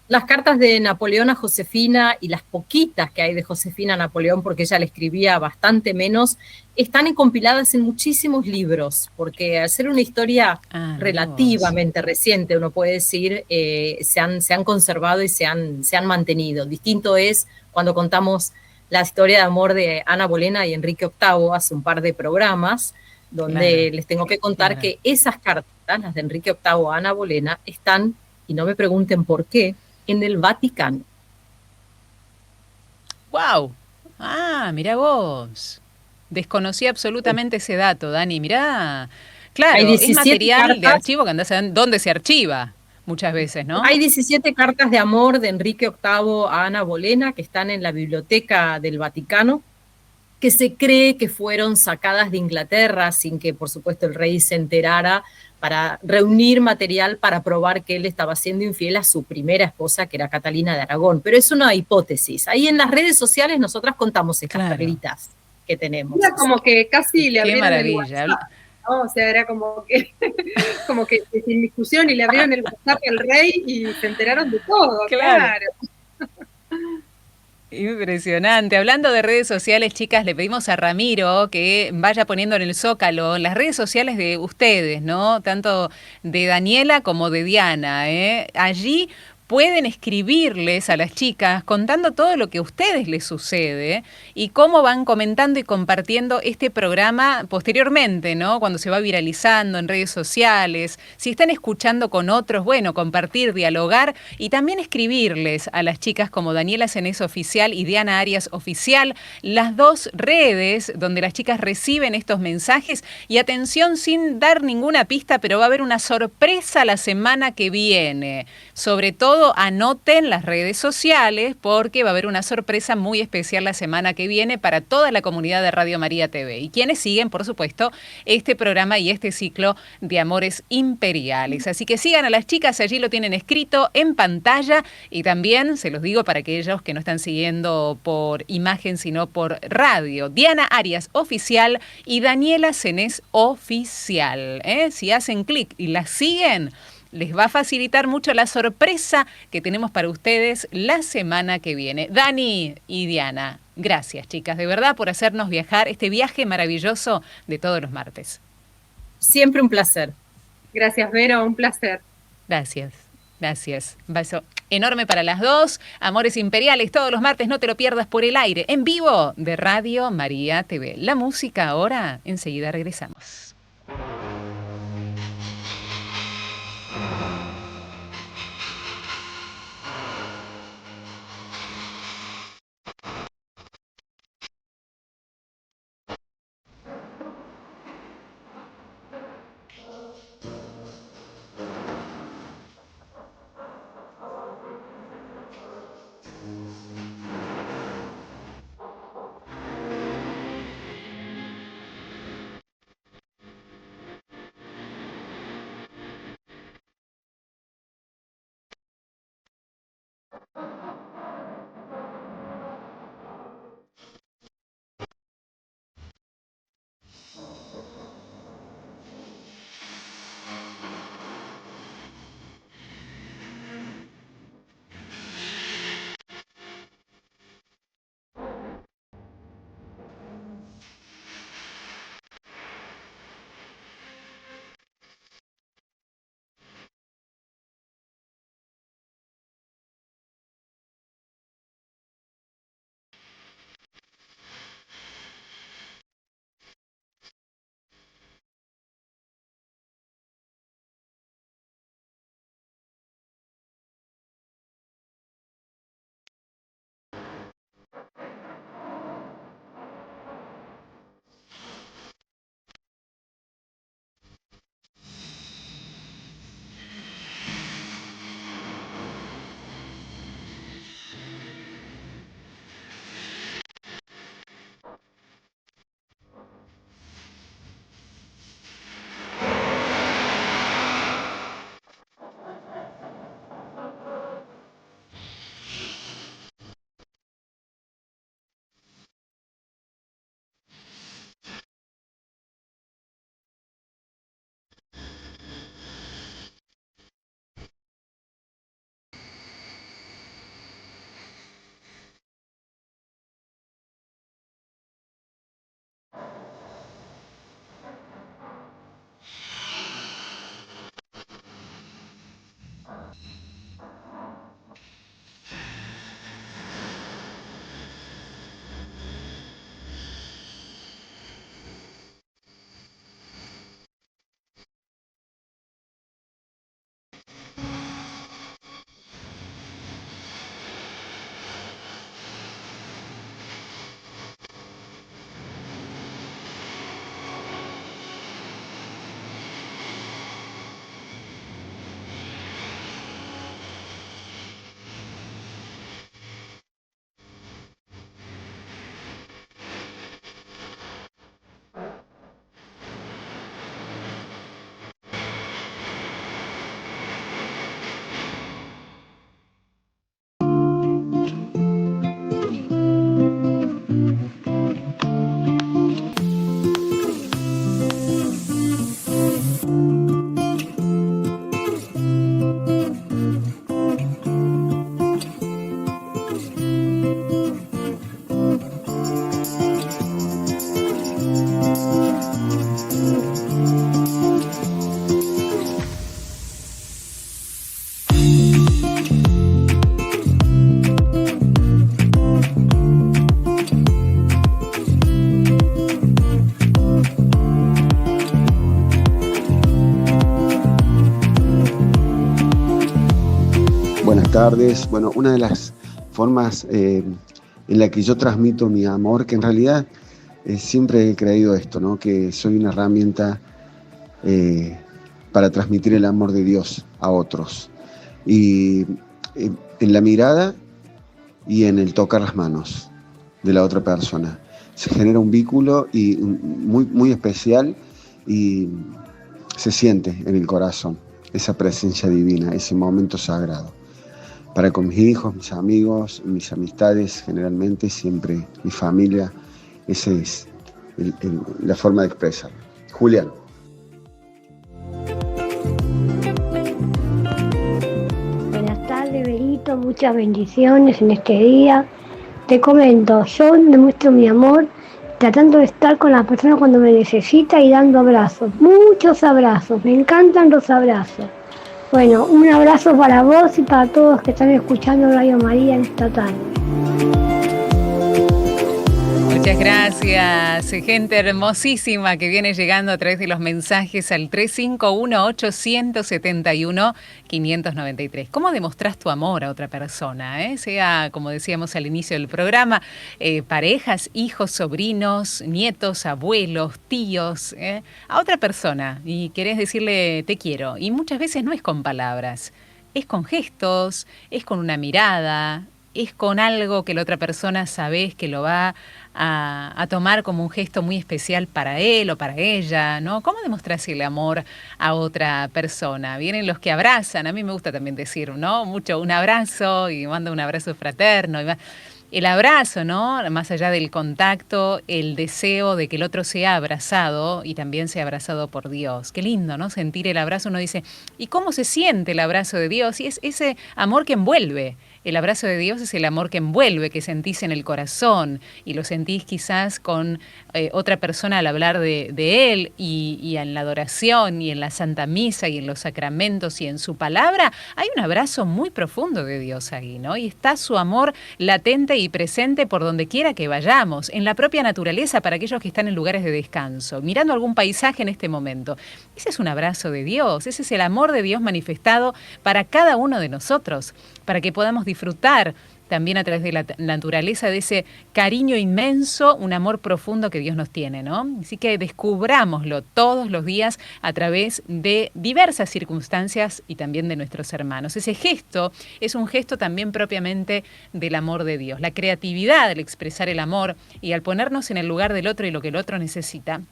Las cartas de Napoleón a Josefina y las poquitas que hay de Josefina a Napoleón, porque ella le escribía bastante menos, están compiladas en muchísimos libros, porque al ser una historia relativamente reciente, uno puede decir, se han conservado y se han mantenido. Distinto es cuando contamos la historia de amor de Ana Bolena y Enrique VIII hace un par de programas, donde les tengo que contar que esas cartas, las de Enrique VIII a Ana Bolena, están, y no me pregunten por qué, en el Vaticano. ¡Wow! Ah, mirá vos. Desconocí absolutamente ese dato, Dani. Mirá. Claro, es material de archivo que andás a ver dónde se archiva muchas veces, ¿no? Hay 17 cartas de amor de Enrique VIII a Ana Bolena que están en la biblioteca del Vaticano, que se cree que fueron sacadas de Inglaterra sin que, por supuesto, el rey se enterara, para reunir material para probar que él estaba siendo infiel a su primera esposa, que era Catalina de Aragón. Pero es una hipótesis. Ahí en las redes sociales nosotras contamos estas perlitas que tenemos. Era como que casi le abrieron maravilla. el WhatsApp, ¿no? O sea, era como que sin discusión, y le abrieron el WhatsApp al rey y se enteraron de todo, claro. Impresionante. Hablando de redes sociales, chicas, le pedimos a Ramiro que vaya poniendo en el Zócalo las redes sociales de ustedes, ¿no? Tanto de Daniela como de Diana, ¿eh? Allí pueden escribirles a las chicas contando todo lo que a ustedes les sucede y cómo van comentando y compartiendo este programa posteriormente, ¿no? Cuando se va viralizando en redes sociales, si están escuchando con otros, bueno, compartir, dialogar y también escribirles a las chicas como Daniela Cenés Oficial y Diana Arias Oficial, las dos redes donde las chicas reciben estos mensajes. Y atención, sin dar ninguna pista, pero va a haber una sorpresa la semana que viene. Sobre todo, anoten las redes sociales porque va a haber una sorpresa muy especial la semana que viene para toda la comunidad de Radio María TV y quienes siguen, por supuesto, este programa y este ciclo de Amores Imperiales. Así que sigan a las chicas, allí lo tienen escrito en pantalla y también, se los digo para aquellos que no están siguiendo por imagen sino por radio, Diana Arias Oficial y Daniela Cenés Oficial. Si hacen clic y las siguen, les va a facilitar mucho la sorpresa que tenemos para ustedes la semana que viene. Dani y Diana, Gracias, chicas, de verdad, por hacernos viajar este viaje maravilloso de todos los martes. Siempre un placer. Gracias, Vero, un placer. Gracias, gracias. Un beso enorme para las dos. Amores Imperiales, todos los martes, no te lo pierdas por el aire, en vivo, de Radio María TV. La música ahora, enseguida regresamos. tardes. Bueno, una de las formas en la que yo transmito mi amor, que en realidad siempre he creído esto, ¿no? Que soy una herramienta para transmitir el amor de Dios a otros. Y en la mirada y en el tocar las manos de la otra persona. Se genera un vínculo y muy, muy especial y se siente en el corazón esa presencia divina, ese momento sagrado. Para con mis hijos, mis amigos, mis amistades, generalmente, siempre mi familia, esa es la forma de expresarlo. Julián. Buenas tardes, Berito, muchas bendiciones en este día. Te comento, yo demuestro mi amor tratando de estar con la persona cuando me necesita y dando abrazos, muchos abrazos, me encantan los abrazos. Bueno, un abrazo para vos y para todos que están escuchando Radio María en esta tarde. Muchas gracias, gente hermosísima que viene llegando a través de los mensajes al 351-871-593. ¿Cómo demostrás tu amor a otra persona? Sea, como decíamos al inicio del programa, parejas, hijos, sobrinos, nietos, abuelos, tíos, a otra persona y querés decirle te quiero. Y muchas veces no es con palabras, es con gestos, es con una mirada, es con algo que la otra persona sabés que lo va a tomar como un gesto muy especial para él o para ella, ¿no? ¿Cómo demostrás el amor a otra persona? Vienen los que abrazan, a mí me gusta también decir, ¿no? Mucho un abrazo y mando un abrazo fraterno. El abrazo, ¿no? Más allá del contacto, el deseo de que el otro sea abrazado y también sea abrazado por Dios. Qué lindo, ¿no? Sentir el abrazo, uno dice, ¿y cómo se siente el abrazo de Dios? Y es ese amor que envuelve. El abrazo de Dios es el amor que envuelve, que sentís en el corazón y lo sentís quizás con otra persona al hablar de Él y en la adoración y en la Santa Misa y en los sacramentos y en su palabra. Hay un abrazo muy profundo de Dios ahí, ¿no? Y está su amor latente y presente por donde quiera que vayamos, en la propia naturaleza para aquellos que están en lugares de descanso, mirando algún paisaje en este momento. Ese es un abrazo de Dios, ese es el amor de Dios manifestado para cada uno de nosotros, para que podamos disfrutar también a través de la naturaleza de ese cariño inmenso, un amor profundo que Dios nos tiene, ¿no? Así que descubrámoslo todos los días a través de diversas circunstancias y también de nuestros hermanos. Ese gesto es un gesto también propiamente del amor de Dios, la creatividad al expresar el amor y al ponernos en el lugar del otro y lo que el otro necesita.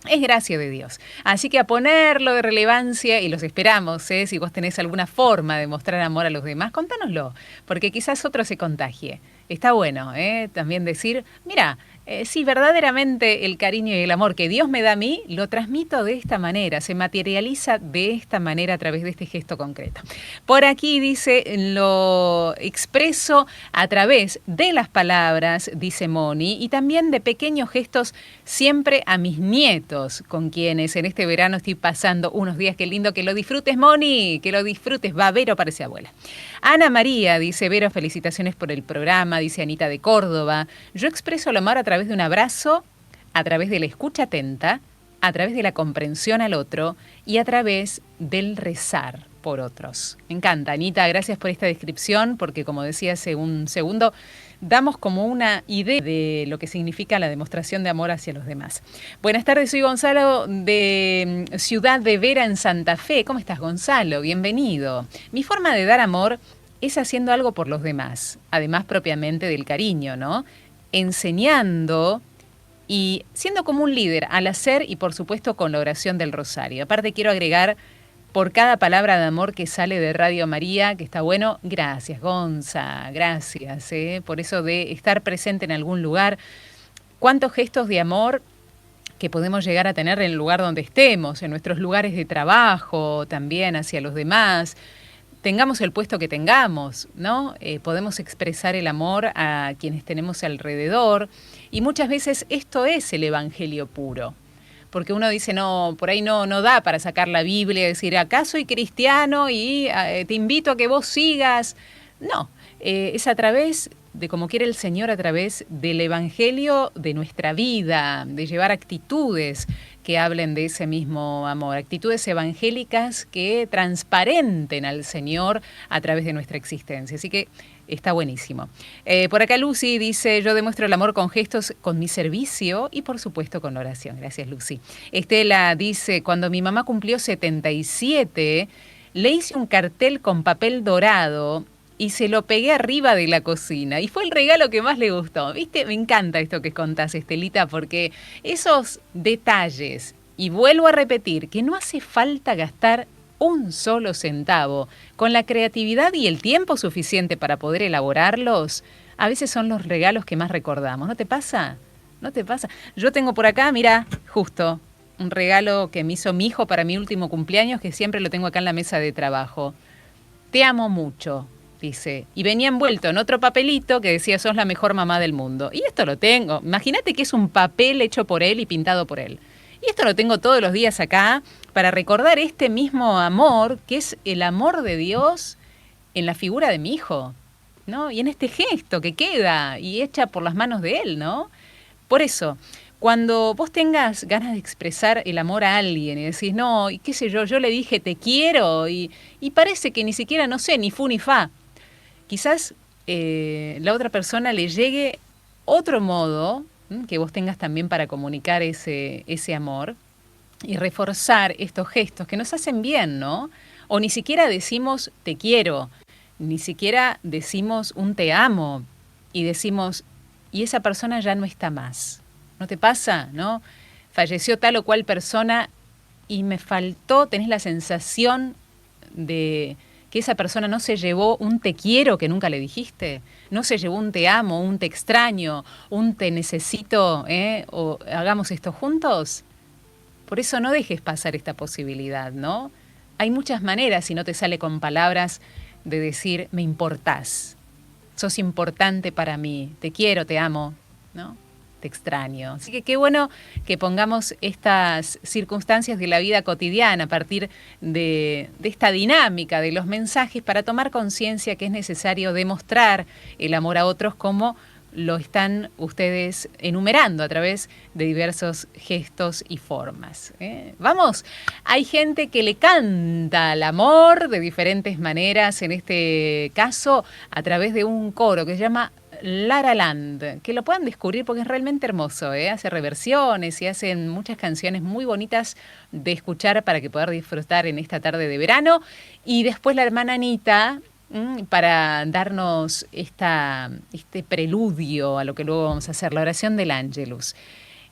Es gracia de Dios. Así que a ponerlo de relevancia y los esperamos, si vos tenés alguna forma de mostrar amor a los demás, contánoslo, porque quizás otro se contagie. Está bueno, también decir, mira, si verdaderamente el cariño y el amor que Dios me da a mí, lo transmito de esta manera, se materializa de esta manera a través de este gesto concreto. Por aquí dice, lo expreso a través de las palabras, dice Moni, y también de pequeños gestos siempre a mis nietos, con quienes en este verano estoy pasando unos días. Qué lindo que lo disfrutes, Moni, que lo disfrutes. Va, Vero parece abuela. Ana María dice, Vero, felicitaciones por el programa, dice Anita de Córdoba. Yo expreso el amor a través de un abrazo, a través de la escucha atenta, a través de la comprensión al otro y a través del rezar por otros. Me encanta, Anita, gracias por esta descripción, porque como decía hace un segundo, damos como una idea de lo que significa la demostración de amor hacia los demás. Buenas tardes, soy Gonzalo de Ciudad de Vera en Santa Fe. ¿Cómo estás, Gonzalo? Bienvenido. Mi forma de dar amor es haciendo algo por los demás, además propiamente del cariño, ¿no? Enseñando y siendo como un líder al hacer y por supuesto con la oración del rosario. Aparte quiero agregar por cada palabra de amor que sale de Radio María, que está bueno, gracias Gonza, gracias por eso de estar presente en algún lugar. Cuántos gestos de amor que podemos llegar a tener en el lugar donde estemos, en nuestros lugares de trabajo, también hacia los demás. Tengamos el puesto que tengamos, ¿no? Podemos expresar el amor a quienes tenemos alrededor y muchas veces esto es el evangelio puro. Porque uno dice, no, por ahí no da para sacar la Biblia y decir, acá soy cristiano y te invito a que vos sigas. No, es a través de como quiere el Señor, a través del Evangelio de nuestra vida, de llevar actitudes que hablen de ese mismo amor, actitudes evangélicas que transparenten al Señor a través de nuestra existencia. Así que está buenísimo. Por acá Lucy dice, yo demuestro el amor con gestos, con mi servicio y por supuesto con oración. Gracias, Lucy. Estela dice, cuando mi mamá cumplió 77, le hice un cartel con papel dorado y se lo pegué arriba de la cocina. Y fue el regalo que más le gustó. ¿Viste? Me encanta esto que contás, Estelita, porque esos detalles, y vuelvo a repetir, que no hace falta gastar un solo centavo, con la creatividad y el tiempo suficiente para poder elaborarlos, a veces son los regalos que más recordamos. ¿No te pasa? ¿No te pasa? Yo tengo por acá, mira, justo, un regalo que me hizo mi hijo para mi último cumpleaños, que siempre lo tengo acá en la mesa de trabajo. Te amo mucho. dice, y venía envuelto en otro papelito que decía, sos la mejor mamá del mundo. Y esto lo tengo. Imagínate que es un papel hecho por él y pintado por él. Y esto lo tengo todos los días acá para recordar este mismo amor, que es el amor de Dios en la figura de mi hijo, ¿no? Y en este gesto que queda y hecha por las manos de él, ¿no? Por eso, cuando vos tengas ganas de expresar el amor a alguien y decís, no, y qué sé yo le dije te quiero, y parece que ni siquiera, no sé, ni fu ni fa, quizás la otra persona le llegue otro modo que vos tengas también para comunicar ese amor y reforzar estos gestos que nos hacen bien, ¿no? O ni siquiera decimos te quiero, ni siquiera decimos un te amo y decimos, y esa persona ya no está más. ¿No te pasa, no? Falleció tal o cual persona y me faltó, tenés la sensación de que esa persona no se llevó un te quiero que nunca le dijiste, no se llevó un te amo, un te extraño, un te necesito, o hagamos esto juntos. Por eso no dejes pasar esta posibilidad, ¿no? Hay muchas maneras, si no te sale con palabras, de decir me importás, sos importante para mí, te quiero, te amo, ¿no? Te extraño. Así que qué bueno que pongamos estas circunstancias de la vida cotidiana a partir de esta dinámica de los mensajes para tomar conciencia que es necesario demostrar el amor a otros como lo están ustedes enumerando a través de diversos gestos y formas. Vamos, hay gente que le canta al amor de diferentes maneras, en este caso a través de un coro que se llama Lara Land, que lo puedan descubrir porque es realmente hermoso, hace reversiones y hacen muchas canciones muy bonitas de escuchar para que poder disfrutar en esta tarde de verano. Y después la hermana Anita, para darnos este preludio a lo que luego vamos a hacer, la oración del Ángelus.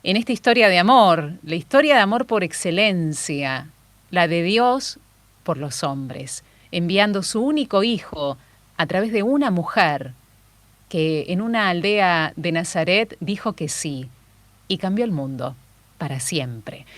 En esta historia de amor, la historia de amor por excelencia, la de Dios por los hombres, enviando su único hijo a través de una mujer que en una aldea de Nazaret dijo que sí y cambió el mundo para siempre.